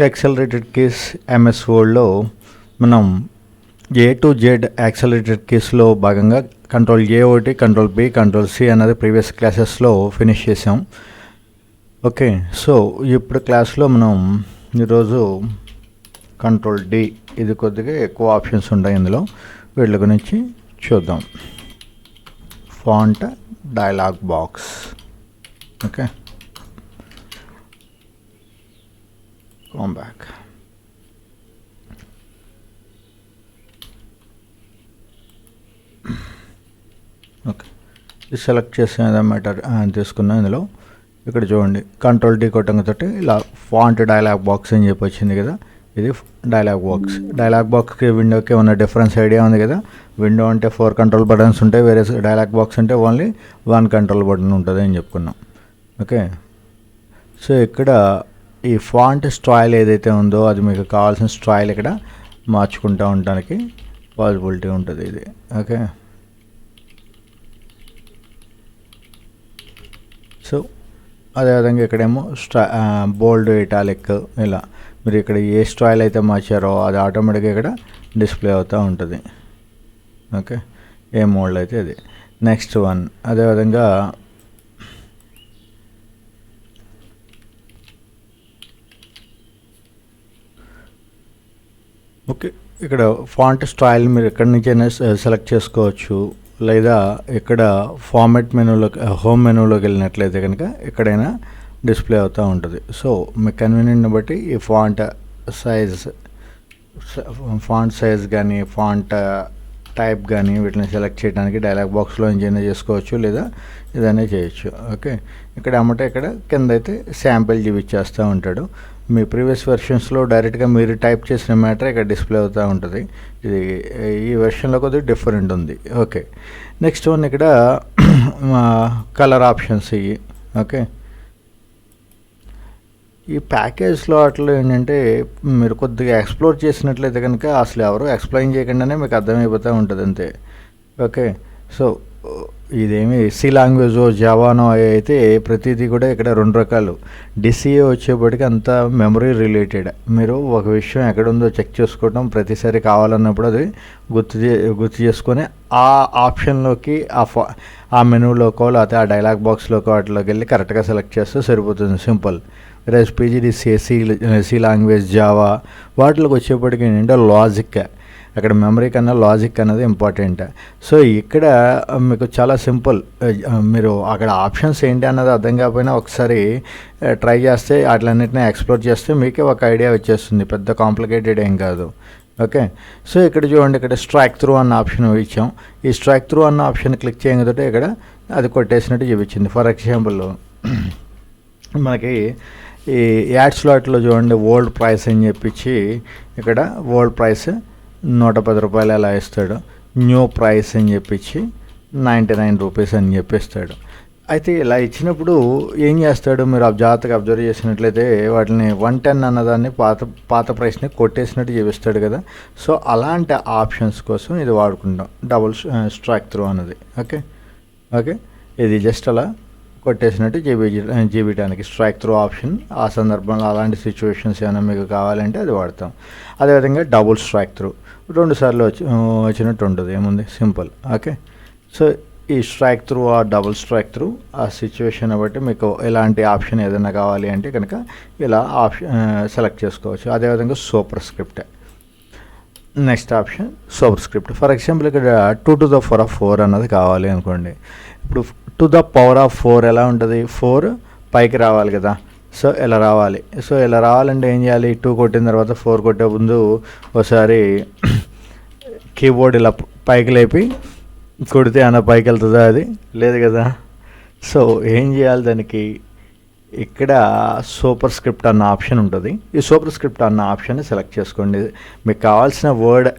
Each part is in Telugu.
యాక్సలరేటెడ్ కీస్ ఎంఎస్ వర్డ్లో మనం ఏ టు జెడ్ యాక్సలరేటెడ్ కీస్లో భాగంగా కంట్రోల్ ఏ ఒకటి, కంట్రోల్ బి, కంట్రోల్ సి అన్నది ప్రీవియస్ క్లాసెస్లో ఫినిష్ చేసాం. ఓకే, సో ఇప్పుడు క్లాస్లో మనం ఈరోజు కంట్రోల్ డి, ఇది కొద్దిగా ఎక్కువ ఆప్షన్స్ ఉంటాయి ఇందులో, వీళ్ళ గురించి చూద్దాం. Font dialogue box. Okay, come back. Okay, ఇది సెలెక్ట్ చేసేదన్నమాట తీసుకున్నాం. ఇందులో ఇక్కడ చూడండి, కంట్రోల్ డి కొట్టంతో ఇలా ఫాంట్ డైలాగ్ బాక్స్ అని చెప్పి వచ్చింది కదా, ఇది డైలాగ్ బాక్స్. డైలాగ్ బాక్స్కి విండోకి ఉన్న డిఫరెన్స్ ఐడియా ఉంది కదా. విండో అంటే 4 కంట్రోల్ బటన్స్ ఉంటాయి, వేరే డైలాగ్ బాక్స్ అంటే ఓన్లీ 1 కంట్రోల్ బటన్ ఉంటుంది అని చెప్పుకున్నాం. ఓకే, సో ఇక్కడ ఈ ఫాంట్ స్టైల్ ఏదైతే ఉందో అది మీకు కావాల్సిన స్టైల్ ఇక్కడ మార్చుకుంటూ ఉండడానికి పాసిబిలిటీ ఉంటుంది ఇది. ఓకే, సో అదేవిధంగా ఇక్కడేమో బోల్డ్, ఇటాలిక్, ఇలా మీరు ఇక్కడ ఏ స్టైల్ అయితే మార్చారో అది ఆటోమేటిక్గా ఇక్కడ డిస్ప్లే అవుతూ ఉంటుంది. ఓకే, ఏ మోడ్లో అయితే అది. నెక్స్ట్ వన్ అదేవిధంగా ఓకే, ఇక్కడ ఫాంట్ స్టైల్ మీరు ఎక్కడి నుంచైనా సెలెక్ట్ చేసుకోవచ్చు, లేదా ఇక్కడ ఫార్మాట్ మెనూలోకి, హోమ్ మెనూలోకి వెళ్ళినట్లయితే కనుక ఎక్కడైనా డిస్ప్లే అవుతూ ఉంటుంది. సో మీ కన్వీనియంట్ని బట్టి ఈ ఫాంట్ సైజ్ కానీ ఫాంట్ టైప్ కానీ వీటిని సెలెక్ట్ చేయడానికి డైలాగ్ బాక్స్లో ఇంజైనా చేసుకోవచ్చు, లేదా ఏదైనా చేయొచ్చు. ఓకే, ఇక్కడ అమ్మటే ఇక్కడ కింద అయితే శాంపిల్ చూపించేస్తూ ఉంటాడు. మీ ప్రీవియస్ వెర్షన్స్లో డైరెక్ట్గా మీరు టైప్ చేసిన మ్యాటర్ ఇక్కడ డిస్ప్లే అవుతూ ఉంటుంది. ఇది ఈ వెర్షన్లో కొద్దిగా డిఫరెంట్ ఉంది. ఓకే, నెక్స్ట్ వన్ ఇక్కడ కలర్ ఆప్షన్స్ ఇవి. ఓకే, ఈ ప్యాకేజ్లో అట్లా ఏంటంటే మీరు కొద్దిగా ఎక్స్ప్లోర్ చేసినట్లయితే కనుక అసలు ఎవరు ఎక్స్ప్లెయిన్ చేయకుండానే మీకు అర్థమైపోతూ ఉంటుంది అంతే. ఓకే, సో ఇదేమి సి లాంగ్వేజ్ జావానో అయితే ప్రతిదీ కూడా ఇక్కడ 2 రకాలు. డిసిఏ వచ్చేప్పటికి అంతా మెమరీ రిలేటెడ్. మీరు ఒక విషయం ఎక్కడుందో చెక్ చేసుకోవడం, ప్రతిసారి కావాలన్నప్పుడు అది గుర్తు చేసుకొని ఆ ఆప్షన్లోకి ఆ మెనూలోకో లేకపోతే ఆ డైలాగ్ బాక్స్లోకో వాటిలోకి వెళ్ళి కరెక్ట్గా సెలెక్ట్ చేస్తే సరిపోతుంది, సింపుల్. రేస్ పీజీడీసీఏ, సి లాంగ్వేజ్, జావా వాటిలోకి వచ్చేప్పటికి ఏంటంటే లాజిక్, అక్కడ మెమరీ కన్నా లాజిక్ అనేది ఇంపార్టెంట్. సో ఇక్కడ మీకు చాలా సింపుల్. మీరు అక్కడ ఆప్షన్స్ ఏంటి అన్నది అర్థం కాకపోయినా ఒకసారి ట్రై చేస్తే వాటిలన్నింటినీ ఎక్స్ప్లోర్ చేస్తే మీకే ఒక ఐడియా వచ్చేస్తుంది, పెద్ద కాంప్లికేటెడ్ ఏం కాదు. ఓకే, సో ఇక్కడ చూడండి, ఇక్కడ స్ట్రైక్ త్రూ అన్న ఆప్షన్ ఇచ్చాం. ఈ స్ట్రైక్ త్రూ అన్న ఆప్షన్ క్లిక్ చేయగానే ఇక్కడ అది కొట్టేసినట్టు చూపించింది. ఫర్ ఎగ్జాంపుల్ మనకి ఈ యాడ్ స్లాట్లో చూడండి, ఓల్డ్ ప్రైస్ అని చెప్పించి ఇక్కడ ఓల్డ్ ప్రైస్ 110 రూపాయలు ఎలా ఇస్తాడు, న్యూ ప్రైస్ అని చెప్పించి 99 రూపీస్ అని చెప్పిస్తాడు. అయితే ఇలా ఇచ్చినప్పుడు ఏం చేస్తాడు, మీరు జాగ్రత్తగా అబ్జర్వ్ చేసినట్లయితే వాటిని 110 అన్నదాన్ని పాత ప్రైస్ని కొట్టేసినట్టు చూపిస్తాడు కదా. సో అలాంటి ఆప్షన్స్ కోసం ఇది వాడుకుంటాం, డబుల్ స్ట్రైక్ త్రూ అన్నది. ఓకే, ఓకే, ఇది జస్ట్ అలా కొట్టేసినట్టు జీవిటానికి స్ట్రైక్ త్రూ ఆప్షన్. ఆ సందర్భంలో అలాంటి సిచ్యువేషన్స్ ఏమైనా మీకు కావాలంటే అది వాడతాం. అదేవిధంగా డబుల్ స్ట్రైక్ త్రూ 2 సార్లు వచ్చినట్టు ఉంటుంది, ఏముంది, సింపుల్. ఓకే, సో ఈ స్ట్రైక్ త్రూ ఆ డబుల్ స్ట్రైక్ త్రూ ఆ సిచ్యువేషన్ బట్టి మీకు ఎలాంటి ఆప్షన్ ఏదైనా కావాలి అంటే కనుక ఇలా ఆప్షన్ సెలెక్ట్ చేసుకోవచ్చు. అదేవిధంగా super script, next option super script. For example ఇక్కడ 2 to the power of 4 అన్నది కావాలి అనుకోండి. ఇప్పుడు 2 to the power of 4 ఎలా ఉంటుంది, 4 పైకి రావాలి కదా. సో ఇలా రావాలి. సో ఇలా రావాలంటే ఏం చేయాలి, 2 కొట్టిన తర్వాత 4 కొట్టే ముందు ఒకసారి కీబోర్డ్ ఇలా పైకి లేపి కొడితే అన్న పైకి వెళ్తుందా, అది లేదు కదా. సో ఏం చేయాలి, దానికి ఇక్కడ సూపర్ స్క్రిప్ట్ అన్న ఆప్షన్ ఉంటుంది. ఈ సూపర్ స్క్రిప్ట్ అన్న ఆప్షన్ని సెలెక్ట్ చేసుకోండి. మీకు కావాల్సిన వర్డ్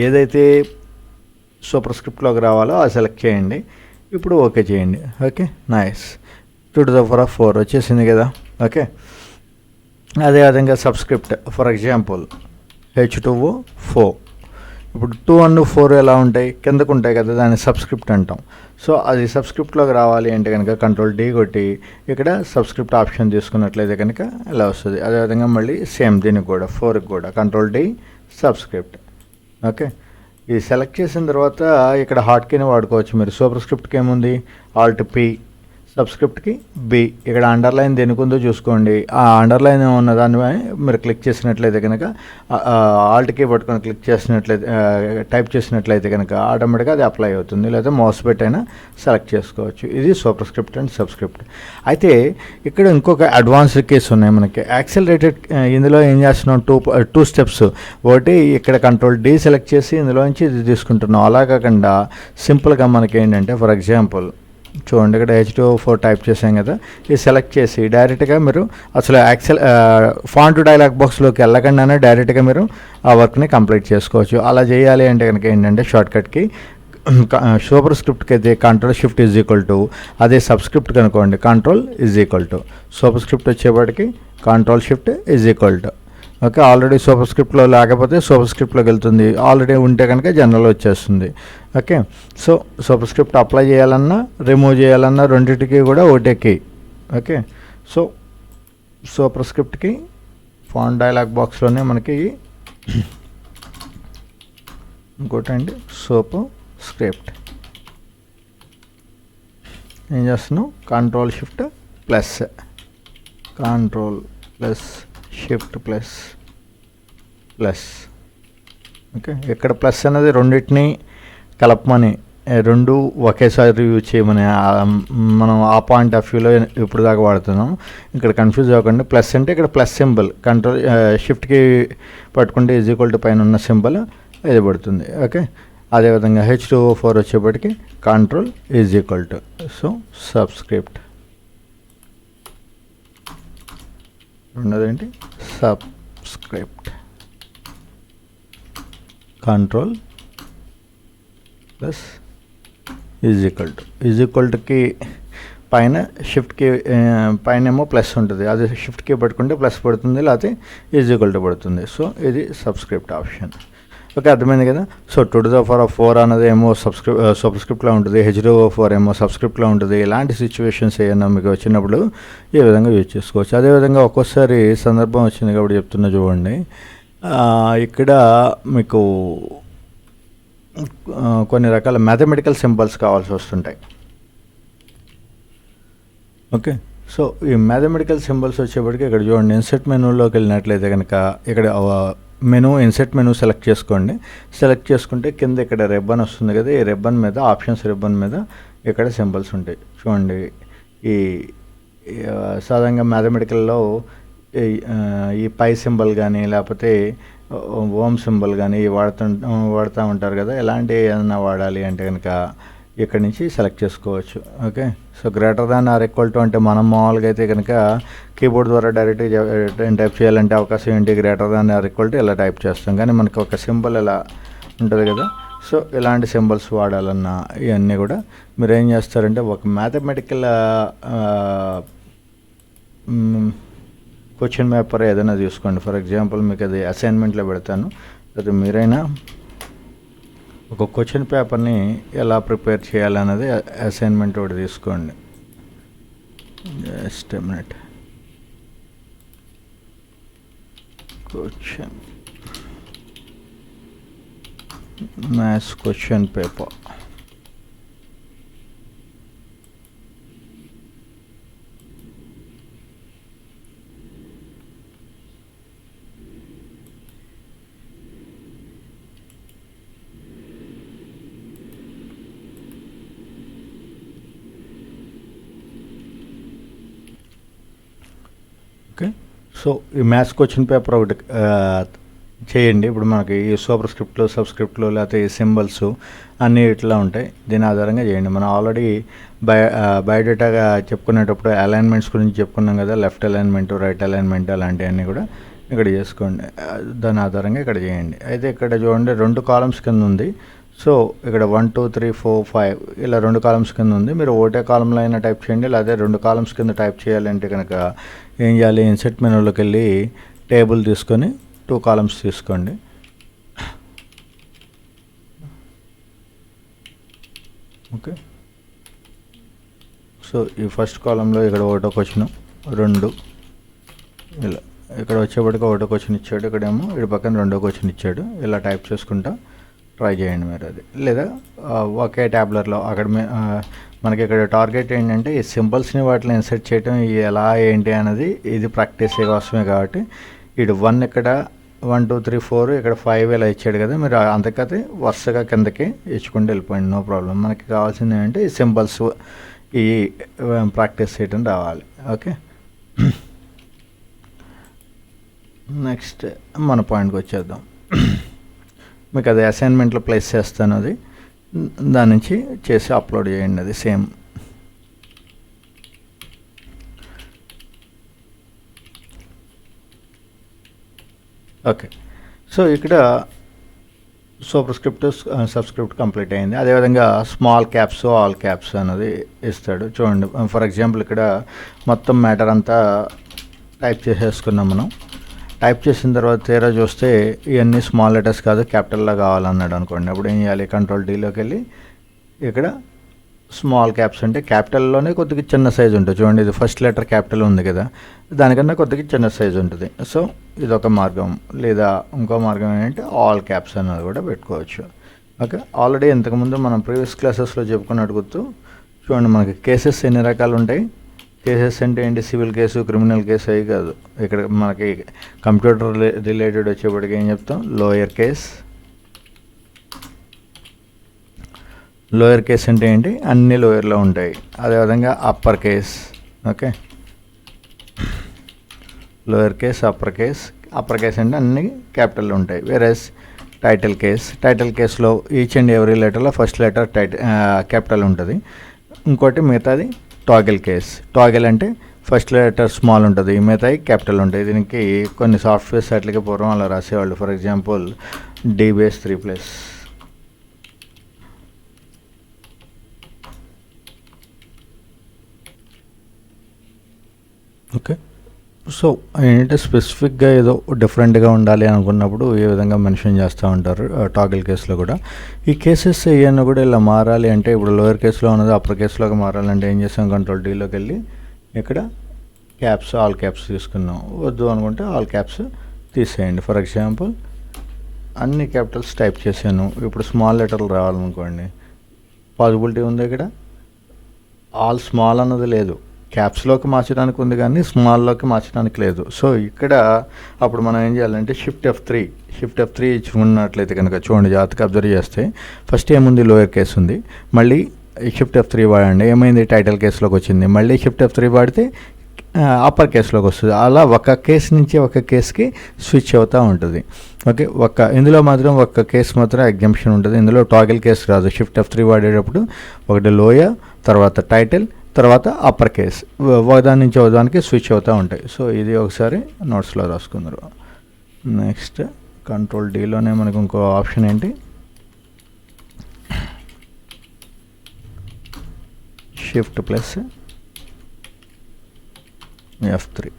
ఏదైతే సూపర్ స్క్రిప్ట్లోకి రావాలో అది సెలెక్ట్ చేయండి. ఇప్పుడు ఓకే చేయండి. Okay, nice, 2 to the power of 4 వచ్చేసింది కదా. ఓకే, అదేవిధంగా సబ్స్క్రిప్ట్, ఫర్ ఎగ్జాంపుల్ H2O 4, ఇప్పుడు 2 and 4 ఎలా ఉంటాయి, కిందకు ఉంటాయి కదా, దాన్ని సబ్స్క్రిప్ట్ అంటాం. సో అది సబ్స్క్రిప్ట్లోకి రావాలి అంటే కనుక కంట్రోల్ D కొట్టి ఇక్కడ సబ్స్క్రిప్ట్ ఆప్షన్ తీసుకున్నట్లయితే కనుక ఇలా వస్తుంది. అదేవిధంగా మళ్ళీ సేమ్ దీనికి కూడా 4కి కూడా కంట్రోల్ D సబ్స్క్రిప్ట్. ఓకే, ఇది సెలెక్ట్ చేసిన తర్వాత ఇక్కడ హాట్ కీని వాడుకోవచ్చు మీరు. సూపర్ స్క్రిప్ట్కి ఏముంది, ఆల్ట్ P, సబ్స్క్రిప్ట్కి B. ఇక్కడ అండర్లైన్ దేనికి ఉందో చూసుకోండి. ఆ అండర్లైన్ ఉన్న దాన్ని మీరు క్లిక్ చేసినట్లయితే కనుక ఆల్ట్ కీ పట్టుకొని క్లిక్ చేసినట్లయితే టైప్ చేసినట్లయితే కనుక ఆటోమేటిక్గా అది అప్లై అవుతుంది, లేదా మౌస్ పెట్టైనా సెలెక్ట్ చేసుకోవచ్చు. ఇది సూపర్ స్క్రిప్ట్ అండ్ సబ్స్క్రిప్ట్. అయితే ఇక్కడ ఇంకొక అడ్వాన్స్డ్ కేసు ఉన్నాయి మనకి. యాక్సెలరేటెడ్, ఇందులో ఏం చేస్తున్నాం, టూ స్టెప్స్. ఒకటి ఇక్కడ కంట్రోల్ D సెలెక్ట్ చేసి ఇందులో నుంచి ఇది తీసుకుంటున్నాం. అలా కాకుండా సింపుల్గా మనకి ఏంటంటే, ఫర్ ఎగ్జాంపుల్ చూడండి, ఇక్కడ H2O4 టైప్ చేసాం కదా, ఇది సెలెక్ట్ చేసి డైరెక్ట్గా మీరు అసలు ఫాంట్ డైలాగ్ బాక్స్లోకి వెళ్ళకుండానే డైరెక్ట్గా మీరు ఆ వర్క్ని కంప్లీట్ చేసుకోవచ్చు. అలా చేయాలి అంటే కనుక ఏంటంటే షార్ట్కట్కి సూపర్ స్క్రిప్ట్కి అయితే control shift is equal to, అదే సబ్స్క్రిప్ట్ కనుకోండి control is equal to, superscript వచ్చేప్పటికి control shift is equal to. Okay, already super స్క్రిప్ట్లో లేకపోతే సూపర్ స్క్రిప్ట్లోకి వెళ్తుంది, ఆల్రెడీ ఉంటే కనుక జనరల్ వచ్చేస్తుంది. Okay, so superscript apply చేయాలన్నా రిమూవ్ చేయాలన్నా రెండింటికి కూడా ఒకటే కీ. ఓకే, సో సూపర్ స్క్రిప్ట్కి ఫాంట్ డైలాగ్ బాక్స్లోనే మనకి ఇంకోటండి సూపర్ స్క్రిప్ట్ ఏం చేస్తున్నాం, control shift plus, control plus shift plus plus. Okay, ఇక్కడ ప్లస్ అనేది రెండింటిని కలపమని, రెండు ఒకేసారి యూజ్ చేయమని మనం ఆ పాయింట్ ఆఫ్ వ్యూలో ఇప్పుడు దాకా వాడుతున్నాం. ఇక్కడ కన్ఫ్యూజ్ అవ్వకండి. ప్లస్ అంటే ఇక్కడ ప్లస్ సింబల్, కంట్రోల్ షిఫ్ట్కి పట్టుకుంటే ఈజ్ ఈక్వల్ టు పైన ఉన్న సింబల్ ఇది పడుతుంది. ఓకే, అదేవిధంగా H2O4 వచ్చేప్పటికి control is equal to, so subscript, రెండోదేంటి subscript, control plus is equal టుకి పైన షిఫ్ట్కి పైన ఏమో ప్లస్ ఉంటుంది, అది షిఫ్ట్కి పట్టుకుంటే ప్లస్ పడుతుంది, లేకపోతే ఈజ్ ఈక్వల్ టు పడుతుంది. సో ఇది సబ్స్క్రిప్ట్ ఆప్షన్. ఓకే, అర్థమైంది కదా. సో 2⁴ అనేది ఏమో సూపర్ స్క్రిప్ట్లో ఉంటుంది, H2O4 ఏమో సబ్స్క్రిప్ట్లో ఉంటుంది. ఇలాంటి సిచ్యువేషన్స్ ఏమన్నా మీకు వచ్చినప్పుడు ఈ విధంగా యూజ్ చేసుకోవచ్చు. అదేవిధంగా ఒక్కోసారి సందర్భం వచ్చింది కాబట్టి చెప్తున్నా చూడండి. ఇక్కడ మీకు కొన్ని రకాల మ్యాథమెటికల్ సింబల్స్ కావాల్సి వస్తుంటాయి. ఓకే, సో ఈ మ్యాథమెటికల్ సింబల్స్ వచ్చేప్పటికి ఇక్కడ చూడండి, ఇన్సెట్ మెనూలోకి వెళ్ళినట్లయితే కనుక ఇక్కడ మెనూ ఇన్సెట్ మెనూ సెలెక్ట్ చేసుకోండి. సెలెక్ట్ చేసుకుంటే కింద ఇక్కడ రిబ్బన్ వస్తుంది కదా, ఈ రిబ్బన్ మీద ఆప్షన్స్ రిబ్బన్ మీద ఇక్కడ సింబల్స్ ఉంటాయి చూడండి. ఈ సాధారణంగా మ్యాథమెటికల్లో ఈ పై సింబల్ కానీ లేకపోతే ఓం సింబల్ కానీ వాడుతూ ఉంటారు కదా. ఎలాంటి ఏదైనా వాడాలి అంటే కనుక ఇక్కడ నుంచి సెలెక్ట్ చేసుకోవచ్చు. Okay, so greater than or equal to అంటే మనం మామూలుగా అయితే కనుక కీబోర్డ్ ద్వారా డైరెక్ట్గా టైప్ చేయాలంటే అవకాశం ఏంటి, greater than or equal to ఇలా టైప్ చేస్తాం. కానీ మనకు ఒక సింబల్ ఇలా ఉంటుంది కదా, సో ఇలాంటి సింబల్స్ వాడాలన్నా ఇవన్నీ కూడా మీరు ఏం చేస్తారంటే ఒక మ్యాథమెటికల్ క్వశ్చన్ పేపర్ ఏదైనా తీసుకోండి. ఫర్ ఎగ్జాంపుల్ మీకు అది అసైన్మెంట్లో పెడతాను, అది మీరైనా ఒక క్వశ్చన్ పేపర్ని ఎలా ప్రిపేర్ చేయాలన్నది అసైన్మెంట్ ఒకటి తీసుకోండి. Just minute. Question maths question paper. Okay, so ఈ మ్యాథ్స్ క్వశ్చన్ పేపర్ ఒకటి చేయండి. ఇప్పుడు మనకి ఈ సూపర్ స్క్రిప్ట్లో సబ్స్క్రిప్ట్లో లేకపోతే ఈ సింబల్స్ అన్నీ ఇట్లా ఉంటాయి, దీని ఆధారంగా చేయండి. మనం ఆల్రెడీ బయోడేటాగా చెప్పుకునేటప్పుడు అలైన్మెంట్స్ గురించి చెప్పుకున్నాం కదా, లెఫ్ట్ అలైన్మెంట్ రైట్ అలైన్మెంట్ అలాంటివన్నీ కూడా ఇక్కడ చేసుకోండి. దాని ఆధారంగా ఇక్కడ చేయండి. అయితే ఇక్కడ చూడండి 2 కాలమ్స్ కింద ఉంది. సో ఇక్కడ 1 2 3 4 5 ఇలా 2 కాలమ్స్ కింద ఉంది. మీరు ఒకటే కాలంలో అయినా టైప్ చేయండి, లేదా 2 కాలమ్స్ కింద టైప్ చేయాలంటే కనుక ఏం చేయాలి, ఇన్సెట్ మెనూలోకి వెళ్ళి టేబుల్ తీసుకొని 2 కాలమ్స్ తీసుకోండి. ఓకే. సో ఈ ఫస్ట్ కాలంలో ఇక్కడ ఒకటో క్వశ్చన్, 2 ఇలా, ఇక్కడ వచ్చేప్పటికి ఒకటో క్వశ్చన్ ఇచ్చాడు, ఇక్కడేమో ఇటు పక్కన రెండో క్వశ్చన్ ఇచ్చాడు. ఇలా టైప్ చేసుకుంటా ట్రై చేయండి మీరు. అది లేదా ఒకే ట్యాబ్లర్లో అక్కడ మనకి ఇక్కడ టార్గెట్ ఏంటంటే ఈ సింబల్స్ని వాటిలో ఇన్సర్ట్ చేయడం ఎలా ఏంటి అనేది ఇది ప్రాక్టీస్ కోసమే. కాబట్టి ఇటు 1 ఇక్కడ 1 2 3 4 ఇక్కడ 5 ఇలా ఇచ్చాడు కదా, మీరు అంతకతే వరుసగా కిందకి ఇచ్చుకుంటూ వెళ్ళిపోయింది, నో ప్రాబ్లం. మనకి కావాల్సింది ఏంటంటే ఈ సింబల్స్ ఈ ప్రాక్టీస్ చేయడం రావాలి. ఓకే. నెక్స్ట్ మన పాయింట్కి వచ్చేద్దాం. మీకు అది అసైన్మెంట్లో ప్లేస్ చేస్తాను, అది దాని నుంచి చేసి అప్లోడ్ చేయండి. అది సేమ్. ఓకే. సో ఇక్కడ సూపర్ స్క్రిప్ట్ సబ్స్క్రిప్ట్ కంప్లీట్ అయింది. అదేవిధంగా స్మాల్ క్యాప్స్ ఆల్ క్యాప్స్ అనేది ఇస్తాడు. చూడండి, ఫర్ ఎగ్జాంపుల్ ఇక్కడ మొత్తం మ్యాటర్ అంతా టైప్ చేసేసుకున్నాం మనం. టైప్ చేసిన తర్వాత తీరా చూస్తే ఇవన్నీ స్మాల్ లెటర్స్ కాదు క్యాపిటల్లో కావాలన్నాడు అనుకోండి. అప్పుడు ఏం చేయాలి, కంట్రోల్ డీలోకి వెళ్ళి ఇక్కడ స్మాల్ క్యాప్స్ అంటే క్యాపిటల్లోనే కొద్దిగా చిన్న సైజు ఉంటుంది. చూడండి, ఇది ఫస్ట్ లెటర్ క్యాపిటల్ ఉంది కదా, దానికన్నా కొద్దిగా చిన్న సైజు ఉంటుంది. సో ఇదొక మార్గం. లేదా ఇంకో మార్గం ఏంటంటే ఆల్ క్యాప్స్ అన్నది కూడా పెట్టుకోవచ్చు. ఓకే. ఆల్రెడీ ఇంతకుముందు మనం ప్రీవియస్ క్లాసెస్లో చెప్పుకున్నట్టు గుర్తు. చూడండి, మనకి కేసెస్ ఎన్ని రకాలు ఉంటాయి. కేసెస్ అంటే ఏంటి, సివిల్ కేసు, క్రిమినల్ కేసు అవి కాదు. ఇక్కడ మనకి కంప్యూటర్ రిలేటెడ్ వచ్చేప్పటికి ఏం చెప్తాం, లోయర్ కేస్. లోయర్ కేస్ అంటే ఏంటి, అన్ని లోయర్లో ఉంటాయి. అదేవిధంగా upper case. Okay. Lower case, upper case. Upper case అంటే అన్ని క్యాపిటల్లో ఉంటాయి. Whereas title case. టైటిల్ కేసులో ఈచ్ అండ్ ఎవ్రీ లెటర్లో ఫస్ట్ లెటర్ క్యాపిటల్ ఉంటుంది. ఇంకోటి మిగతాది టాగిల్ కేస్. టాగిల్ అంటే ఫస్ట్ లెటర్ స్మాల్ ఉంటుంది, మిగతాయి క్యాపిటల్ ఉంటాయి. దీనికి కొన్ని సాఫ్ట్వేర్ సైట్లకి పూర్వం అలా రాసేవాళ్ళు. For example DBase3+. Okay. So ఏంటంటే స్పెసిఫిక్గా ఏదో డిఫరెంట్గా ఉండాలి అనుకున్నప్పుడు ఏ విధంగా మెన్షన్ చేస్తూ ఉంటారు టాగిల్ కేసులో కూడా. ఈ కేసెస్ ఏమైనా కూడా ఇలా మారాలి అంటే, ఇప్పుడు లోయర్ కేసులో ఉన్నది అప్పర్ కేసులోకి మారాలంటే ఏం చేస్తాం, కంట్రోల్ డీలోకి వెళ్ళి ఇక్కడ క్యాప్స్ ఆల్ క్యాప్స్ తీసుకున్నాం. వద్దు అనుకుంటే ఆల్ క్యాప్స్ తీసేయండి. ఫర్ ఎగ్జాంపుల్ అన్ని క్యాపిటల్స్ టైప్ చేశాను. ఇప్పుడు స్మాల్ లెటర్లు రావాలనుకోండి, పాసిబిలిటీ ఉంది. ఇక్కడ ఆల్ స్మాల్ అన్నది లేదు, క్యాప్స్లోకి మార్చడానికి ఉంది కానీ స్మాల్లోకి మార్చడానికి లేదు. సో ఇక్కడ అప్పుడు మనం ఏం చేయాలంటే షిఫ్ట్ F3 ఇచ్చుకున్నట్లయితే కనుక చూడండి, జాగ్రత్తగా అబ్జర్వ్ చేస్తే ఫస్ట్ ఏముంది, లోయర్ కేసు ఉంది. మళ్ళీ షిఫ్ట్ F3 వాడండి, ఏమైంది, టైటిల్ కేసులోకి వచ్చింది. మళ్ళీ షిఫ్ట్ F3 వాడితే అప్పర్ కేసులోకి వస్తుంది. అలా ఒక కేసు నుంచి ఒక కేసుకి స్విచ్ అవుతూ ఉంటుంది. ఓకే. ఇందులో మాత్రం ఒక కేసు మాత్రం ఎగ్జంప్షన్ ఉంటుంది. ఇందులో టాగిల్ కేసు రాదు. షిఫ్ట్ F3 వాడేటప్పుడు ఒకటి లోయర్, తర్వాత టైటిల్, తర్వాత అప్పర్ కేస్, ఒకదాని నుంచి ఒకదానికి స్విచ్ అవుతూ ఉంటాయి. సో ఇది ఒకసారి నోట్స్లో రాసుకుందరు. నెక్స్ట్ కంట్రోల్ డీలోనే మనకు ఇంకో ఆప్షన్ ఏంటి, షిఫ్ట్ ప్లస్ F3.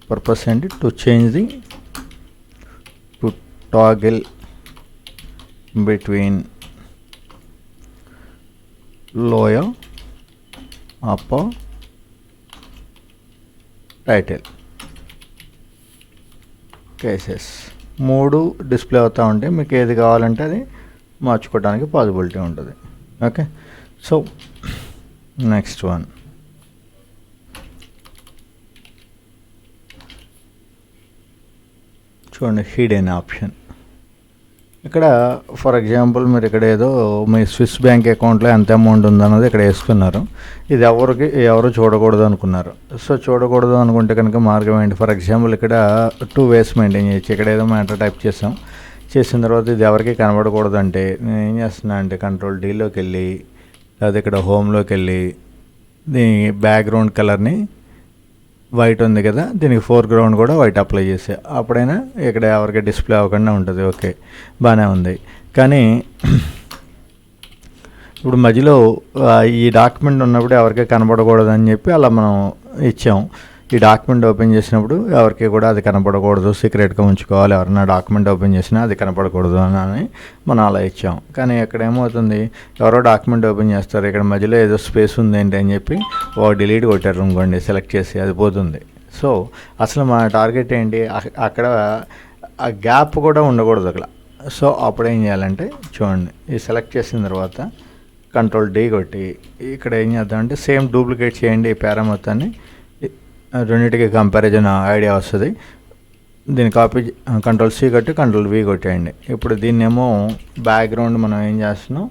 పర్పస్ ఏంటి, to change the to toggle between lower, upper, title cases 3 display అవుతూ ఉంటాయి. మీకు ఏది కావాలంటే అది మార్చుకోవడానికి పాసిబిలిటీ ఉంటుంది. ఓకే. సో నెక్స్ట్ వన్, చూడండి, హిడెన్ ఆప్షన్. ఇక్కడ ఫర్ ఎగ్జాంపుల్ మీరు ఇక్కడ ఏదో మీ స్విస్ బ్యాంక్ అకౌంట్లో ఎంత అమౌంట్ ఉందన్నది ఇక్కడ వేసుకున్నారు. ఇది ఎవరు చూడకూడదు అనుకున్నారు. సో చూడకూడదు అనుకుంటే కనుక మార్గం ఏంటి, ఫర్ ఎగ్జాంపుల్ ఇక్కడ 2 ways మెయింటైన్ చేయొచ్చు. ఇక్కడ ఏదో మ్యాటర్ టైప్ చేసిన తర్వాత ఇది ఎవరికి కనబడకూడదు అంటే నేను ఏం చేస్తున్నా అంటే కంట్రోల్ డీలోకి వెళ్ళి, లేదా ఇక్కడ హోమ్లోకి వెళ్ళి దీని బ్యాక్గ్రౌండ్ కలర్ని వైట్ ఉంది కదా, దీనికి ఫోర్గ్రౌండ్ కూడా వైట్ అప్లై చేసే, అప్పుడైనా ఇక్కడ ఎవరికి డిస్ప్లే అవ్వకుండా ఉంటుంది. ఓకే, బాగానే ఉంది. కానీ ఇప్పుడు మధ్యలో ఈ డాక్యుమెంట్ ఉన్నప్పుడు ఎవరికి కనబడకూడదు అని చెప్పి అలా మనం ఇచ్చాం. ఈ డాక్యుమెంట్ ఓపెన్ చేసినప్పుడు ఎవరికి కూడా అది కనపడకూడదు, సీక్రెట్గా ఉంచుకోవాలి, ఎవరైనా డాక్యుమెంట్ ఓపెన్ చేసినా అది కనపడకూడదు అని మనం అలా ఇచ్చాం. కానీ ఇక్కడ ఏమవుతుంది, ఎవరో డాక్యుమెంట్ ఓపెన్ చేస్తారు, ఇక్కడ మధ్యలో ఏదో స్పేస్ ఉంది ఏంటి అని చెప్పి డిలీట్ కొట్టారు అనుకోండి, సెలెక్ట్ చేసి అది పోతుంది. సో అసలు మన టార్గెట్ ఏంటి, అక్కడ ఆ గ్యాప్ కూడా ఉండకూడదు అక్కడ. సో అప్పుడు ఏం చేయాలంటే చూడండి, ఈ సెలెక్ట్ చేసిన తర్వాత కంట్రోల్ D కొట్టి ఇక్కడ ఏం చేద్దామంటే సేమ్ డూప్లికేట్ చేయండి ఈ పేరా మొత్తాన్ని, రెండింటికి కంపారిజన్ ఐడియా వస్తుంది. దీన్ని కాపీ కంట్రోల్ C కొట్టి కంట్రోల్ V కొట్టేయండి. ఇప్పుడు దీన్నేమో బ్యాక్గ్రౌండ్ మనం ఏం చేస్తున్నాం,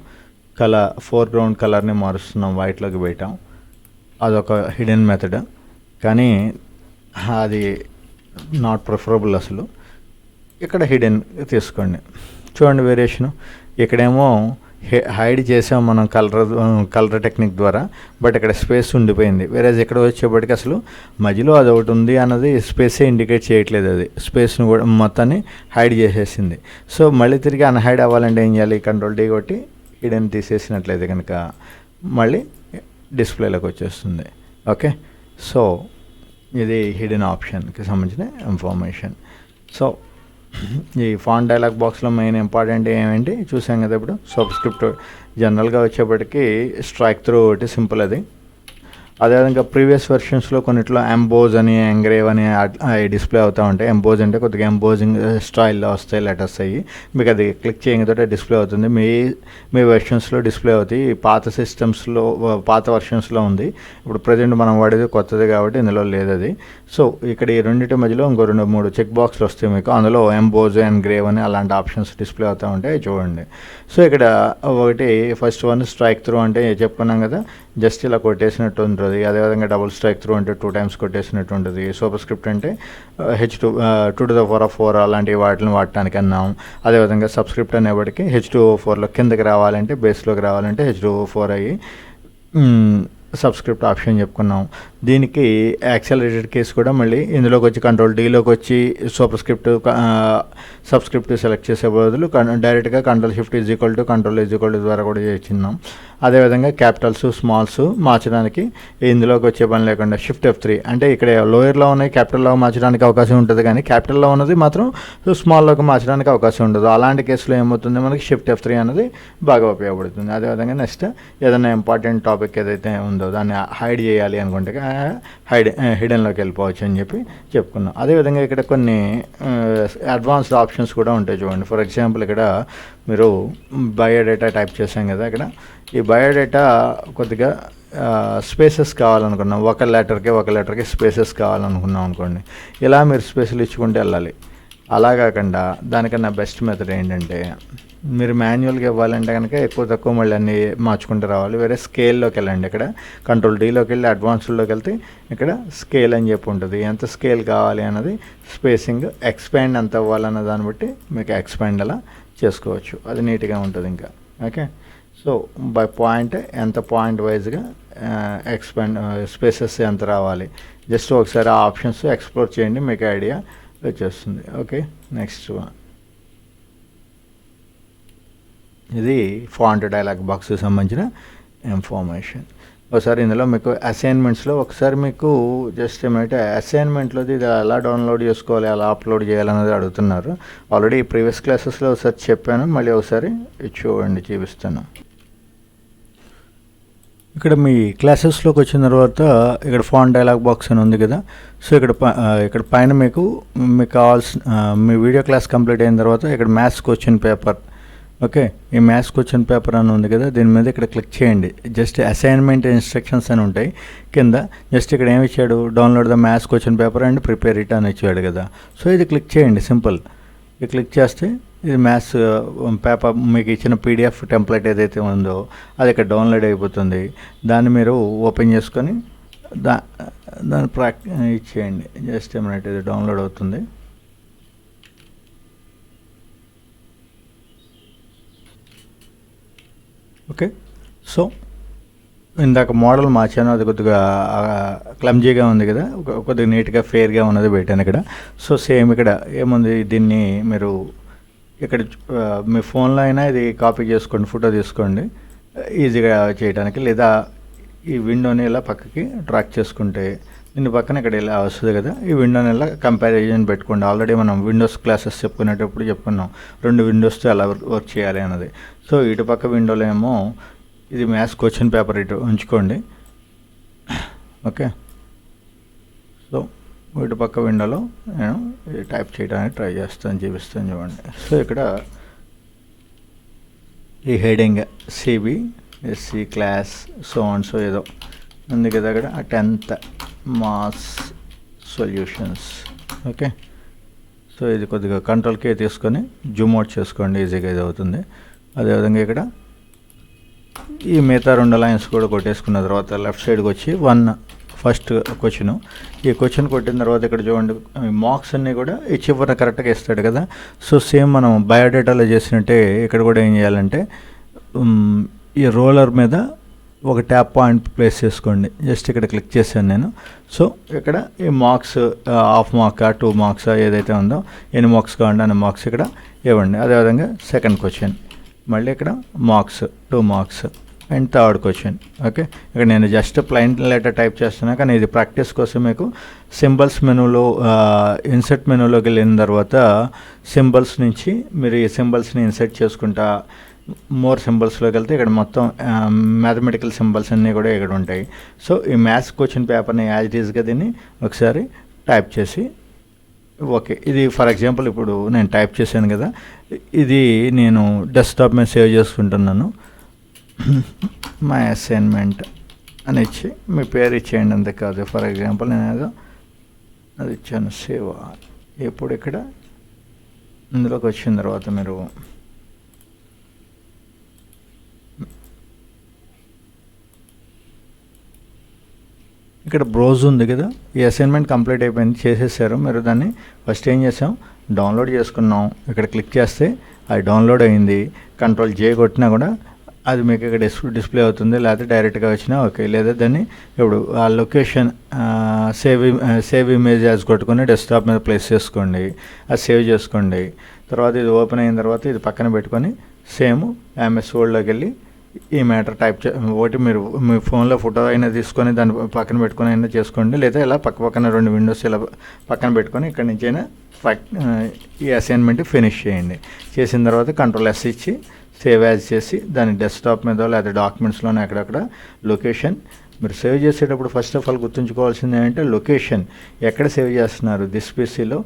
ఫోర్గ్రౌండ్ కలర్ని మారుస్తున్నాం, వైట్లోకి పెట్టాం. అదొక హిడెన్ మెథడ్, కానీ అది నాట్ ప్రిఫరబుల్ అసలు. ఇక్కడ హిడెన్ తీసుకోండి, చూడండి వేరియేషను. ఇక్కడేమో హైడ్ చేసాం మనం కలర్ టెక్నిక్ ద్వారా, బట్ ఇక్కడ స్పేస్ ఉండిపోయింది. వేరేజ్ ఇక్కడ వచ్చేప్పటికి అసలు మధ్యలో అది ఒకటి ఉంది అన్నది స్పేసే ఇండికేట్ చేయట్లేదు, అది స్పేస్ను కూడా మొత్తాన్ని హైడ్ చేసేసింది. సో మళ్ళీ తిరిగి అన్హైడ్ అవ్వాలంటే ఏం చేయాలి, కంట్రోల్ D కొట్టి హిడెన్ తీసేసినట్లయితే కనుక మళ్ళీ డిస్ప్లేలోకి వచ్చేస్తుంది. ఓకే, సో ఇది హిడెన్ ఆప్షన్కి సంబంధించిన ఇన్ఫర్మేషన్. సో ఈ ఫాంట్ డైలాగ్ బాక్స్లో మెయిన్ ఇంపార్టెంట్ ఏమేంటి చూసాం కదా. ఇప్పుడు సబ్స్క్రిప్ట్ జనరల్గా వచ్చేప్పటికి స్ట్రైక్ త్రూ ఒకటి సింపుల్ అది. అదేవిధంగా ప్రీవియస్ వెర్షన్స్లో కొన్నిట్లో ఎంబోజ్ అని, ఎంగ్రేవ్ అని డిస్ప్లే అవుతూ ఉంటాయి. ఎంబోజ్ అంటే కొద్దిగా ఎంబోజింగ్ స్టైల్లో వస్తాయి లెటర్స్ అయ్యి, మీకు అది క్లిక్ చేయడంతో డిస్ప్లే అవుతుంది. మీ వెర్షన్స్లో డిస్ప్లే అవుతాయి. పాత సిస్టమ్స్లో పాత వెర్షన్స్లో ఉంది, ఇప్పుడు ప్రజెంట్ మనం వాడేది కొత్తది కాబట్టి ఇందులో లేదు అది. సో ఇక్కడ ఈ రెండింటి మధ్యలో ఇంకో 2-3 చెక్ బాక్స్లు వస్తాయి మీకు, అందులో ఎంబోజ్, ఎంగ్రేవ్ అని అలాంటి ఆప్షన్స్ డిస్ప్లే అవుతూ ఉంటాయి, చూడండి. సో ఇక్కడ ఒకటి ఫస్ట్ వన్ స్ట్రైక్ త్రూ అంటే చెప్పుకున్నాం కదా, జస్ట్ ఇలా కొట్టేసినట్టు ఉంటుంది. అదేవిధంగా డబుల్ స్ట్రైక్ త్రూ అంటే 2 times కొట్టేసినట్టు ఉంటుంది. సూపర్ స్క్రిప్ట్ అంటే H2 అలాంటి వాటిని వాడటానికి అన్నాం. అదేవిధంగా సబ్స్క్రిప్ట్ అనేప్పటికీ H2O4లో కిందకి రావాలంటే, బేస్లోకి రావాలంటే H2O4 అయ్యి సబ్స్క్రిప్ట్ ఆప్షన్ చెప్పుకున్నాం. దీనికి యాక్సలరేటెడ్ కేస్ కూడా మళ్ళీ ఇందులోకి వచ్చి కంట్రోల్ Dలోకి వచ్చి సబ్స్క్రిప్ట్ సెలెక్ట్ చేసే బదులు డైరెక్ట్గా కంట్రోల్ షిఫ్ట్ కంట్రోల్ ద్వారా కూడా చేస్తున్నాం. అదేవిధంగా క్యాపిటల్స్, స్మాల్స్ మార్చడానికి ఇందులోకి వచ్చే పని లేకుండా షిఫ్ట్ F3 అంటే ఇక్కడ లోయర్లో ఉన్నాయి క్యాపిటల్లో మార్చడానికి అవకాశం ఉంటుంది, కానీ క్యాపిటల్లో ఉన్నది మాత్రం స్మాల్లోకి మార్చడానికి అవకాశం ఉండదు. అలాంటి కేసులో ఏమవుతుంది, మనకి షిఫ్ట్ F3 అనేది బాగా ఉపయోగపడుతుంది. అదేవిధంగా నెక్స్ట్ ఏదైనా ఇంపార్టెంట్ టాపిక్ ఏదైతే ఉందో దాన్ని హైడ్ చేయాలి అనుకుంటే హిడెన్లోకి వెళ్ళిపోవచ్చు అని చెప్పి చెప్పుకున్నాం. అదేవిధంగా ఇక్కడ కొన్ని అడ్వాన్స్డ్ ఆప్షన్స్ కూడా ఉంటాయి చూడండి. ఫర్ ఎగ్జాంపుల్ ఇక్కడ మీరు బయోడేటా టైప్ చేసాం కదా, ఇక్కడ ఈ బయోడేటా కొద్దిగా స్పేసెస్ కావాలనుకున్నాం, ఒక లెటర్కి స్పేసెస్ కావాలనుకున్నాం అనుకోండి, ఇలా మీరు స్పేసులు ఇచ్చుకుంటూ వెళ్ళాలి. అలా కాకుండా దానికన్నా బెస్ట్ మెథడ్ ఏంటంటే, మీరు మాన్యువల్గా ఇవ్వాలంటే కనుక ఎక్కువ తక్కువ మళ్ళీ అన్నీ మార్చుకుంటూ రావాలి. వేరే స్కేల్లోకి వెళ్ళండి, ఇక్కడ కంట్రోల్ Dలోకి వెళ్ళి అడ్వాన్స్డ్లోకి వెళ్తే ఇక్కడ స్కేల్ అని చెప్పి ఉంటుంది. ఎంత స్కేల్ కావాలి అన్నది, స్పేసింగ్ ఎక్స్పాండ్ ఎంత అవ్వాలన్న దాన్ని బట్టి మీకు ఎక్స్పాండ్ అలా చేసుకోవచ్చు, అది నీట్గా ఉంటుంది ఇంకా. ఓకే, సో బై పాయింట్ ఎంత పాయింట్ వైజ్గా ఎక్స్పాండ్ స్పేసెస్ ఎంత రావాలి, జస్ట్ ఒకసారి ఆ ఆప్షన్స్ ఎక్స్ప్లోర్ చేయండి, మీకు ఐడియా వచ్చేస్తుంది. ఓకే, నెక్స్ట్ ఇది ఫాంట్ డైలాగ్ బాక్స్కి సంబంధించిన ఇన్ఫర్మేషన్. ఒకసారి ఇందులో మీకు అసైన్మెంట్స్లో ఒకసారి మీకు జస్ట్ ఏమంటే అసైన్మెంట్లోది ఇది ఎలా డౌన్లోడ్ చేసుకోవాలి, ఎలా అప్లోడ్ చేయాలన్నది అడుగుతున్నారు. ఆల్రెడీ ప్రీవియస్ క్లాసెస్లో ఒకసారి చెప్పాను, మళ్ళీ ఒకసారి చూడండి, చూపిస్తాను. ఇక్కడ మీ క్లాసెస్లోకి వచ్చిన తర్వాత ఇక్కడ ఫాంట్ డైలాగ్ బాక్స్ అని ఉంది కదా. సో ఇక్కడ పైన మీకు కావాల్సిన మీ వీడియో క్లాస్ కంప్లీట్ అయిన తర్వాత ఇక్కడ మ్యాథ్స్ క్వశ్చన్ పేపర్, ఓకే, ఈ మ్యాథ్స్ క్వశ్చన్ పేపర్ అని ఉంది కదా, దీని మీద ఇక్కడ క్లిక్ చేయండి. జస్ట్ అసైన్మెంట్ ఇన్స్ట్రక్షన్స్ అని ఉంటాయి కింద. జస్ట్ ఇక్కడ ఏమి ఇచ్చాడు, download the maths question paper and prepare it అని ఇచ్చాడు కదా. సో ఇది క్లిక్ చేయండి, సింపుల్. ఇది క్లిక్ చేస్తే ఇది మ్యాథ్స్ పేపర్ మీకు ఇచ్చిన PDF టెంప్లెట్ ఏదైతే ఉందో అది ఇక్కడ డౌన్లోడ్ అయిపోతుంది. దాన్ని మీరు ఓపెన్ చేసుకొని దాన్ని ఇచ్చేయండి. జస్ట్ ఏమైనా ఇది డౌన్లోడ్ అవుతుంది. ఓకే, సో ఇందాక మోడల్ మార్చాను, అది కొద్దిగా క్లమ్జీగా ఉంది కదా, కొద్దిగా నీట్గా ఫెయిర్గా ఉన్నది పెట్టాను ఇక్కడ. సో సేమ్ ఇక్కడ ఏముంది, దీన్ని మీరు ఇక్కడ మీ ఫోన్లో అయినా ఇది కాపీ చేసుకోండి, ఫోటో తీసుకోండి ఈజీగా చేయడానికి, లేదా ఈ విండోని ఇలా పక్కకి ట్రాక్ చేసుకుంటే దీని పక్కన ఇక్కడ ఇలా వస్తుంది కదా, ఈ విండోని ఇలా కంపారిజన్ పెట్టుకోండి. ఆల్రెడీ మనం విండోస్ క్లాసెస్ చెప్పుకునేటప్పుడు చెప్పుకున్నాం 2 విండోస్తో ఎలా వర్క్ చేయాలి అన్నది. సో ఇటు పక్క విండోలో ఏమో ఇది మ్యాథ్స్ క్వశ్చన్ పేపర్ ఇటు ఉంచుకోండి. ఓకే, సో ఇటు పక్క విండోలో నేను ఇది టైప్ చేయడానికి ట్రై చేస్తాను, చూపిస్తాను చూడండి. సో ఇక్కడ ఈ హెడింగ్ సిబిఎస్సి క్లాస్ సో ఏదో ఉంది కదా, అక్కడ 10th mass solutions. Okay, so ఇది కొద్దిగా కంట్రోల్కే తీసుకొని జూమ్ అవుట్ చేసుకోండి, ఈజీగా ఇది అవుతుంది. అదేవిధంగా ఇక్కడ ఈ మిగతా 2 లైన్స్ కూడా కొట్టేసుకున్న తర్వాత లెఫ్ట్ సైడ్కి వచ్చి ఫస్ట్ క్వశ్చన్, ఈ క్వశ్చన్ కొట్టిన తర్వాత ఇక్కడ చూడండి మార్క్స్ అన్నీ కూడా ఈ చివరిన కరెక్ట్గా ఇస్తాడు కదా. సో సేమ్ మనం బయోడేటాలో చేసినట్టే ఇక్కడ కూడా ఏం చేయాలంటే ఈ రోలర్ మీద ఒక ట్యాప్ పాయింట్ ప్లేస్ చేసుకోండి. జస్ట్ ఇక్కడ క్లిక్ చేశాను నేను. సో ఇక్కడ ఈ మార్క్స్ హాఫ్ మార్కా 2 మార్క్సా ఏదైతే ఉందో, ఎన్ని మార్క్స్ కావాలంటే అన్ని మార్క్స్ ఇక్కడ ఇవ్వండి. అదేవిధంగా సెకండ్ క్వశ్చన్ మళ్ళీ ఇక్కడ marks 2 marks and third question. Okay, ఇక్కడ నేను జస్ట్ ప్లెయిన్ లెటర్ టైప్ చేస్తున్నా, కానీ ఇది ప్రాక్టీస్ కోసం మీకు సింబల్స్ మెనూలో ఇన్సర్ట్ మెనూలోకి వెళ్ళిన తర్వాత సింబల్స్ నుంచి మీరు ఈ సింబల్స్ని ఇన్సర్ట్ చేసుకుంటా మోర్ సింబల్స్లోకి వెళ్తే ఇక్కడ మొత్తం మ్యాథమెటికల్ సింబల్స్ అన్నీ కూడా ఇక్కడ ఉంటాయి. సో ఈ మ్యాథ్స్ క్వశ్చన్ పేపర్ని యాజ్ ఇట్ ఈస్గా దీన్ని ఒకసారి టైప్ చేసి, ఓకే ఇది ఫర్ ఎగ్జాంపుల్ ఇప్పుడు నేను టైప్ చేశాను కదా, ఇది నేను డెస్క్టాప్ మీద సేవ్ చేసుకుంటున్నాను. మై అసైన్మెంట్ అని ఇచ్చి మీ పేరు ఇచ్చేయండి, అంతే కాదు. ఫర్ ఎగ్జాంపుల్ నేను ఏదో అది ఇచ్చాను సేవ్. ఇప్పుడు ఇక్కడ ఇందులోకి వచ్చిన తర్వాత మీరు ఇక్కడ బ్రౌజ్ ఉంది కదా, ఈ అసైన్మెంట్ కంప్లీట్ అయిపోయింది, చేసేసారు. మీరు దాన్ని ఫస్ట్ ఏం చేసాం, డౌన్లోడ్ చేసుకున్నాం. ఇక్కడ క్లిక్ చేస్తే అది డౌన్లోడ్ అయింది. కంట్రోల్ జే కొట్టినా కూడా అది మీకు ఇక్కడ డిస్ప్లే అవుతుంది, లేకపోతే డైరెక్ట్గా వచ్చినా ఓకే. లేదా దాన్ని ఇప్పుడు ఆ లొకేషన్ సేవ్ ఇమేజ్ యాజ్ కొట్టుకొని డెస్క్టాప్ మీద ప్లేస్ చేసుకోండి, అది సేవ్ చేసుకోండి. తర్వాత ఇది ఓపెన్ అయిన తర్వాత ఇది పక్కన పెట్టుకొని సేమ్ ఎంఎస్ వర్డ్లోకి వెళ్ళి ఈ మ్యాటర్ టైప్ ఒకటి మీరు మీ ఫోన్లో ఫోటో అయినా తీసుకొని దాన్ని పక్కన పెట్టుకొని అయినా చేసుకోండి, లేదా ఇలా పక్కన 2 విండోస్ ఇలా పక్కన పెట్టుకొని ఇక్కడి నుంచి అయినా ఈ అసైన్మెంట్ ఫినిష్ చేయండి. చేసిన తర్వాత కంట్రోల్ ఎస్ ఇచ్చి సేవ్ యాజ్ చేసి దాన్ని డెస్క్టాప్ మీద లేదా డాక్యుమెంట్స్లోనే అక్కడక్కడ లొకేషన్ మీరు సేవ్ చేసేటప్పుడు ఫస్ట్ ఆఫ్ ఆల్ గుర్తుంచుకోవాల్సింది ఏంటంటే లొకేషన్ ఎక్కడ సేవ్ చేస్తున్నారు. దిస్ పీసీలో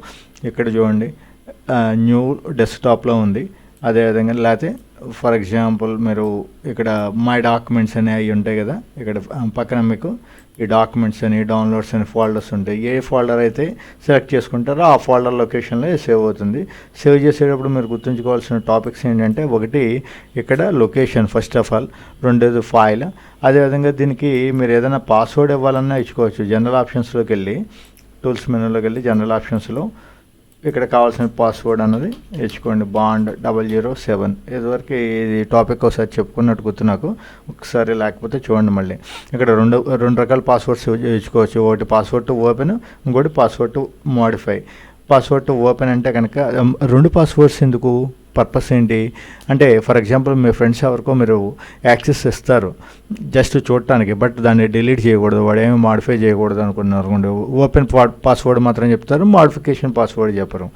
ఇక్కడ చూడండి న్యూ డెస్క్టాప్లో ఉంది. అదేవిధంగా లేకపోతే ఫర్ ఎగ్జాంపుల్ మీరు ఇక్కడ మై డాక్యుమెంట్స్ అని అవి ఉంటాయి కదా, ఇక్కడ పక్కన మీకు ఈ డాక్యుమెంట్స్ అని డౌన్లోడ్స్ అని ఫోల్డర్స్ ఉంటాయి. ఏ ఫోల్డర్ అయితే సెలెక్ట్ చేసుకుంటారో ఆ ఫోల్డర్ లొకేషన్లో సేవ్ అవుతుంది. సేవ్ చేసేటప్పుడు మీరు గుర్తుంచుకోవాల్సిన టాపిక్స్ ఏంటంటే, ఒకటి ఇక్కడ లొకేషన్ ఫస్ట్ ఆఫ్ ఆల్, రెండోది ఫైల్. అదేవిధంగా దీనికి మీరు ఏదైనా పాస్వర్డ్ ఇవ్వాలన్నా ఇచ్చుకోవచ్చు. జనరల్ ఆప్షన్స్లోకి వెళ్ళి టూల్స్ మెనూలోకి వెళ్ళి జనరల్ ఆప్షన్స్లో ఇక్కడ కావాల్సిన పాస్వర్డ్ అన్నది ఇచ్చుకోండి, బాండ్ 007. ఇదివరకు ఇది టాపిక్ ఒకసారి చెప్పుకున్నట్టు గుర్తు నాకు, ఒకసారి లేకపోతే చూడండి మళ్ళీ. ఇక్కడ రెండు రకాల పాస్వర్డ్స్ ఇచ్చుకోవచ్చు. ఒకటి పాస్వర్డ్ టు ఓపెన్, ఇంకోటి password to modify. Password to open అంటే కనుక 2 పాస్వర్డ్స్ ఎందుకు, పర్పస్ ఏంటి అంటే, ఫర్ ఎగ్జాంపుల్ మీ ఫ్రెండ్స్ ఎవరికో మీరు యాక్సెస్ ఇస్తారు జస్ట్ చూడటానికి, బట్ దాన్ని డిలీట్ చేయకూడదు, వాడు ఏమి మాడిఫై చేయకూడదు అనుకున్నారు అనుకోండి. ఓపెన్ పాస్వర్డ్ మాత్రం చెప్తారు, మాడిఫికేషన్ పాస్వర్డ్ చెప్పరు.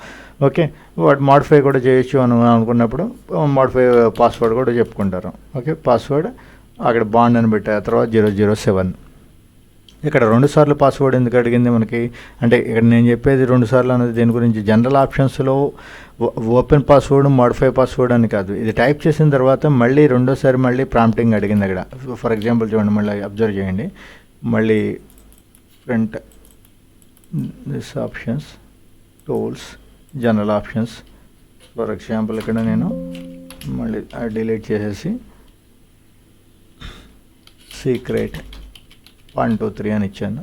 ఓకే, వాడు మాడిఫై కూడా చేయొచ్చు అనుకున్నప్పుడు మాడిఫై పాస్వర్డ్ కూడా చెప్పుకుంటారు. ఓకే, పాస్వర్డ్ అక్కడ బాండ్ అని పెట్టారు, తర్వాత 007. ఇక్కడ 2 సార్లు పాస్వర్డ్ ఎందుకు అడిగింది మనకి అంటే, ఇక్కడ నేను చెప్పేది 2 సార్లు అనేది దేని గురించి, జనరల్ ఆప్షన్స్లో ఓపెన్ పాస్వర్డ్ మాడిఫై పాస్వర్డ్ అని కాదు. ఇది టైప్ చేసిన తర్వాత మళ్ళీ రెండోసారి మళ్ళీ ప్రాంప్టింగ్ అడిగింది అక్కడ. ఫర్ ఎగ్జాంపుల్ చూడండి, మళ్ళీ అబ్జర్వ్ చేయండి. మళ్ళీ front this options tools general options. For example ఇక్కడ నేను మళ్ళీ డిలీట్ చేసేసి సీక్రెట్ 1 2 3 అని ఇచ్చాను.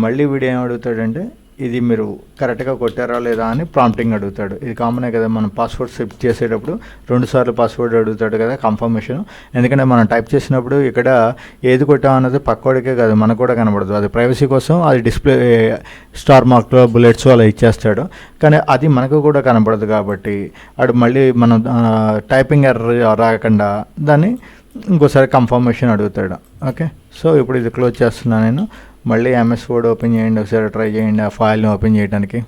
మళ్ళీ వీడియో ఏం అడుగుతాడంటే, ఇది మీరు కరెక్ట్గా కొట్టారా లేదా అని ప్రాంప్టింగ్ అడుగుతాడు. ఇది కామనే కదా, మనం పాస్వర్డ్ సెట్ చేసేటప్పుడు 2 సార్లు పాస్వర్డ్ అడుగుతాడు కదా, కన్ఫర్మేషన్. ఎందుకంటే మనం టైప్ చేసినప్పుడు ఇక్కడ ఏది కొట్టామన్నది పక్కోడికే కాదు మనకు కూడా కనబడదు. అది ప్రైవసీ కోసం అది డిస్ప్లే స్టార్ మార్క్లో బుల్లెట్స్ అలా ఇచ్చేస్తాడు, కానీ అది మనకు కూడా కనబడదు. కాబట్టి అడు మళ్ళీ మనం టైపింగ్ ఎర్రర్ రాకుండా దాన్ని ఇంకోసారి కన్ఫర్మేషన్ అడుగుతాడు. ఓకే, సో ఇప్పుడు ఇది క్లోజ్ చేస్తున్నాను నేను. మళ్ళీ ఎంఎస్ వర్డ్ ఓపెన్ చేయండి, ఒకసారి ట్రై చేయండి ఆ ఫైల్ని ఓపెన్ చేయడానికి.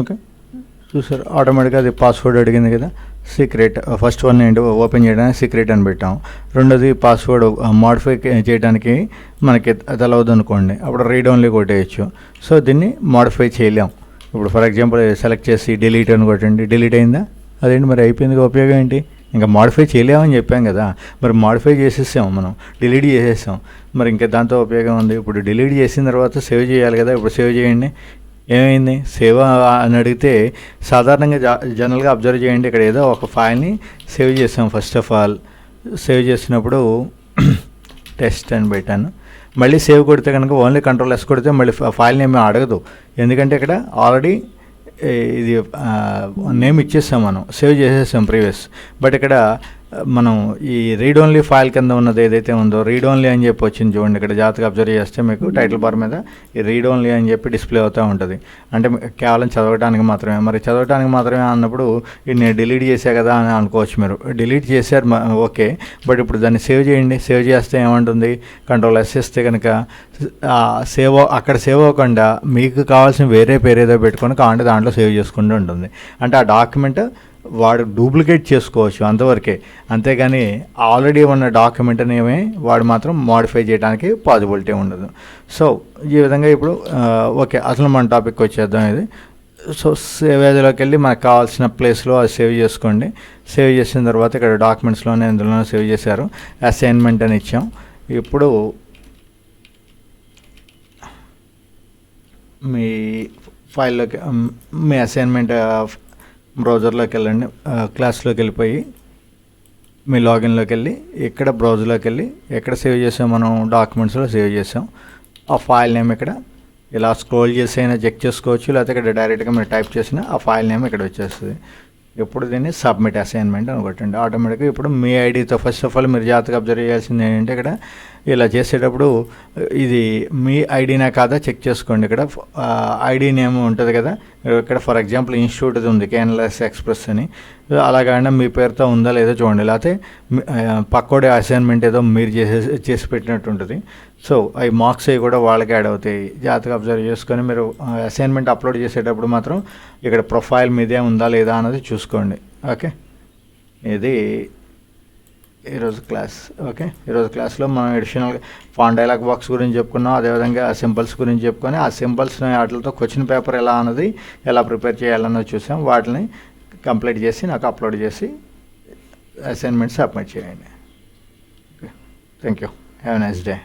ఓకే, చూసారు ఆటోమేటిక్గా అది పాస్వర్డ్ అడిగింది కదా, సీక్రెట్. ఫస్ట్ వన్ ఏంటి, ఓపెన్ చేయడానికి సీక్రెట్ అని పెట్టాం. రెండోది పాస్వర్డ్ మాడిఫై చేయడానికి మనకి తెలవదు అనుకోండి, అప్పుడు రీడ్ ఓన్లీ కొట్టేయచ్చు. సో దీన్ని మాడిఫై చేయలేం. ఇప్పుడు ఫర్ ఎగ్జాంపుల్ సెలెక్ట్ చేసి డిలీట్ అని కొట్టండి, డిలీట్ అయిందా, అదేంటి మరి అయిపోయింది, ఉపయోగం ఏంటి? ఇంకా మాడిఫై చేయలేమని చెప్పాం కదా, మరి మాడిఫై చేసేసాం మనం, డిలీట్ చేసేసాం, మరి ఇంకా దాంతో ఉపయోగం ఉంది? ఇప్పుడు డిలీట్ చేసిన తర్వాత సేవ్ చేయాలి కదా, ఇప్పుడు సేవ్ చేయండి. ఏమైంది, సేవ్ అని అడిగితే సాధారణంగా జనరల్గా అబ్జర్వ్ చేయండి, ఇక్కడ ఏదో ఒక ఫైల్ని సేవ్ చేసాం. ఫస్ట్ ఆఫ్ ఆల్ సేవ్ చేసినప్పుడు టెస్ట్ అని పెట్టాను, మళ్ళీ సేవ్ కొడితే కనుక ఓన్లీ కంట్రోల్ ఎస్ కొడితే మళ్ళీ ఫైల్ నేమ్ అడగదు, ఎందుకంటే ఇక్కడ ఆల్రెడీ ఇది నేమ్ ఇచ్చేసాం, మనం సేవ్ చేసేసాం ప్రీవియస్. బట్ ఇక్కడ మనం ఈ రీడ్ ఓన్లీ ఫైల్ కింద ఉన్నది ఏదైతే ఉందో, రీడ్ ఓన్లీ అని చెప్పి వచ్చింది చూడండి, ఇక్కడ జాగ్రత్తగా అబ్జర్వ్ చేస్తే మీకు టైటిల్ బార్ మీద ఈ రీడ్ ఓన్లీ అని చెప్పి డిస్ప్లే అవుతూ ఉంటుంది. అంటే కేవలం చదవడానికి మాత్రమే. మరి చదవడానికి మాత్రమే అన్నప్పుడు ఇది నేను డిలీట్ చేసా కదా అని అనుకోవచ్చు మీరు. డిలీట్ చేశారు ఓకే, బట్ ఇప్పుడు దాన్ని సేవ్ చేయండి. సేవ్ చేస్తే ఏమంటుంది, కంట్రోల్ ఎస్ ఇస్తే కనుక సేవ్ అక్కడ సేవ్ అవ్వకుండా మీకు కావాల్సిన వేరే పేరు ఏదో పెట్టుకొని కావాలంటే దాంట్లో సేవ్ చేసుకుంటూ ఉంటుంది. అంటే ఆ డాక్యుమెంట్ వాడు డూప్లికేట్ చేసుకోవచ్చు అంతవరకే, అంతేగాని ఆల్రెడీ ఉన్న డాక్యుమెంట్ని వాడు మాత్రం మాడిఫై చేయడానికి పాసిబిలిటీ ఉండదు. సో ఈ విధంగా ఇప్పుడు ఓకే, అసలు మన టాపిక్ వచ్చేద్దాం ఇది. సో సేవ్ యాజ్లోకి వెళ్ళి మనకు కావాల్సిన ప్లేస్లో అది సేవ్ చేసుకోండి. సేవ్ చేసిన తర్వాత ఇక్కడ డాక్యుమెంట్స్లోనే ఇందులోనే సేవ్ చేశారు, అసైన్మెంట్ అని ఇచ్చాం. ఇప్పుడు మీ ఫైల్లోకి మీ అసైన్మెంట్ బ్రౌజర్లోకి వెళ్ళండి, క్లాస్లోకి వెళ్ళిపోయి మీ లాగిన్లోకి వెళ్ళి ఇక్కడ బ్రౌజర్లోకి వెళ్ళి ఎక్కడ సేవ్ చేసాం మనం, డాక్యుమెంట్స్లో సేవ్ చేసాం. ఆ ఫైల్ నేమ్ ఇక్కడ ఇలా స్క్రోల్ చేసి అయినా చెక్ చేసుకోవచ్చు, లేకపోతే ఇక్కడ డైరెక్ట్గా మీరు టైప్ చేసిన ఆ ఫైల్ నేమ్ ఇక్కడ వచ్చేస్తుంది. ఇప్పుడు దీన్ని సబ్మిట్ అసైన్మెంట్ అని కొట్టండి. ఆటోమేటిక్గా ఇప్పుడు మీ ఐడితో ఫస్ట్ ఆఫ్ ఆల్ మీరు జాగ్రత్తగా అబ్జర్వ్ చేయాల్సింది ఏంటంటే, ఇక్కడ ఇలా చేసేటప్పుడు ఇది మీ ఐడినా కాదా చెక్ చేసుకోండి. ఇక్కడ ఐడి నేమ్ ఉంటుంది కదా, ఇక్కడ ఫర్ ఎగ్జాంపుల్ ఇన్స్టిట్యూట్ ఉంది కేఎన్ఎల్ఎస్ ఎక్స్ప్రెస్ అని, అలాగైనా మీ పేరుతో ఉందా లేదో చూడండి, లేకపోతే పక్కోడే అసైన్మెంట్ ఏదో మీరు చేసి పెట్టినట్టు ఉంటుంది. సో అవి మార్క్స్ అవి కూడా వాళ్ళకి యాడ్ అవుతాయి. జాగ్రత్తగా అబ్జర్వ్ చేసుకొని మీరు అసైన్మెంట్ అప్లోడ్ చేసేటప్పుడు మాత్రం ఇక్కడ ప్రొఫైల్ మీదే ఉందా లేదా అన్నది చూసుకోండి. ఓకే, ఇది ఈరోజు క్లాస్. ఓకే, ఈరోజు క్లాస్లో మనం అడిషనల్గా ఫాంట్ డైలాగ్ బాక్స్ గురించి చెప్పుకున్నాం, అదేవిధంగా సింబల్స్ గురించి చెప్పుకొని ఆ సింబల్స్ని వాటితో క్వశ్చన్ పేపర్ ఎలా అన్నది ఎలా ప్రిపేర్ చేయాలన్నది చూసాం. వాటిని కంప్లీట్ చేసి నాకు అప్లోడ్ చేసి అసైన్మెంట్ సబ్మిట్ చేయండి. Okay, thank you, have a nice day.